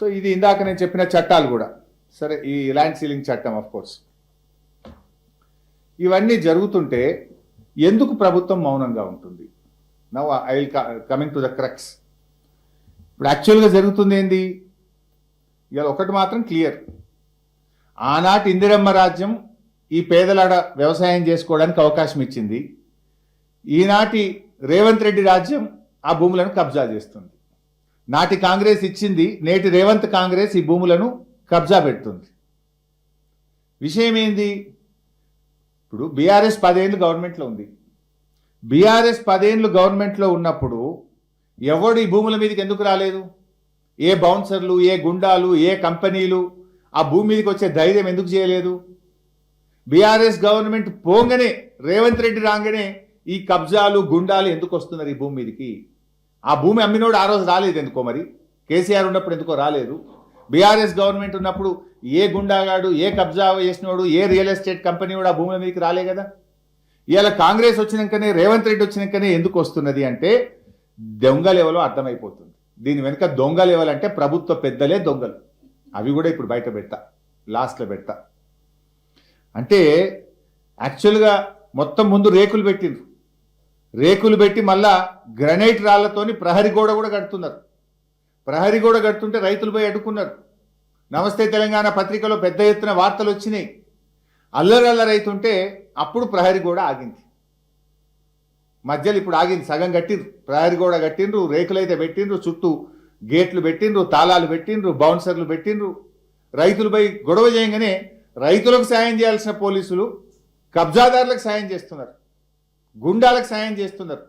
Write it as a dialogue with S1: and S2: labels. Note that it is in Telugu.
S1: సో ఇది ఇందాక నేను చెప్పిన చట్టాలు కూడా సరే, ఈ ల్యాండ్ సీలింగ్ చట్టం ఆఫ్ కోర్స్ ఇవన్నీ జరుగుతుంటే ఎందుకు ప్రభుత్వం మౌనంగా ఉంటుంది? Now I will coming to the crux. ఇప్పుడు యాక్చువల్గా జరుగుతుంది ఏంది? ఇవాళ ఒకటి మాత్రం క్లియర్, ఆనాటి ఇందిరమ్మ రాజ్యం ఈ పేదలాడ వ్యవసాయం చేసుకోవడానికి అవకాశం ఇచ్చింది. ఈనాటి రేవంత్ రెడ్డి రాజ్యం ఆ భూములను కబ్జా చేస్తుంది. నాటి కాంగ్రెస్ ఇచ్చింది, నేటి రేవంత్ కాంగ్రెస్ ఈ భూములను కబ్జా పెడుతుంది. విషయం ఏంది? ఇప్పుడు బీఆర్ఎస్ 10 ఏళ్ళు గవర్నమెంట్లో ఉంది. బీఆర్ఎస్ 10 ఏళ్ళు గవర్నమెంట్లో ఉన్నప్పుడు ఎవడు ఈ భూముల మీదకి ఎందుకు రాలేదు? ఏ బౌన్సర్లు, ఏ గుండాలు, ఏ కంపెనీలు ఆ భూమి మీదకి వచ్చే ధైర్యం ఎందుకు చేయలేదు? బీఆర్ఎస్ గవర్నమెంట్ పోగానే, రేవంత్ రెడ్డి రాగానే ఈ కబ్జాలు గుండాలు ఎందుకు వస్తున్నారు ఈ భూమి మీదకి? ఆ భూమి అమ్మినోడు ఆ రోజు రాలేదు ఎందుకో, మరి కేసీఆర్ ఉన్నప్పుడు ఎందుకో రాలేదు? బీఆర్ఎస్ గవర్నమెంట్ ఉన్నప్పుడు ఏ గుండాగాడు, ఏ కబ్జా చేసినోడు, ఏ రియల్ ఎస్టేట్ కంపెనీ కూడా ఆ భూముల మీదకి రాలే కదా. ఇవాళ కాంగ్రెస్ వచ్చినాకనే, రేవంత్ రెడ్డి వచ్చినాకనే ఎందుకు వస్తున్నది అంటే దొంగ లెవెల్లో అర్థమైపోతుంది. దీని వెనుక దొంగ లెవెల్ అంటే ప్రభుత్వ పెద్దలే దొంగలు. అవి కూడా ఇప్పుడు బయట పెడతా, లాస్ట్లో పెడతా. అంటే యాక్చువల్గా మొత్తం ముందు రేకులు పెట్టిండ్రు, రేకులు పెట్టి మళ్ళా గ్రనైట్ రాళ్లతోని ప్రహరీ గోడ కూడా కడుతున్నారు. ప్రహరీ గోడ కడుతుంటే రైతులు పోయి అడ్డుకున్నారు. నమస్తే తెలంగాణ పత్రికలో పెద్ద ఎత్తున వార్తలు వచ్చినాయి. అల్లరైతుంటే అప్పుడు ప్రహరీ గోడ ఆగింది. మధ్యలో ఇప్పుడు ఆగింది, సగం కట్టిండ్రు, ప్రహరీ గోడ కట్టిండ్రు, రేకులైతే పెట్టిండ్రు, చుట్టూ గేట్లు పెట్టిండ్రు, తాళాలు పెట్టిండ్రు, బౌన్సర్లు పెట్టిండ్రు. రైతులు పోయి గొడవ చేయగానే రైతులకు సాయం చేయాల్సిన పోలీసులు కబ్జాదారులకు సాయం చేస్తున్నారు, గుండాలకు సాయం చేస్తున్నారు.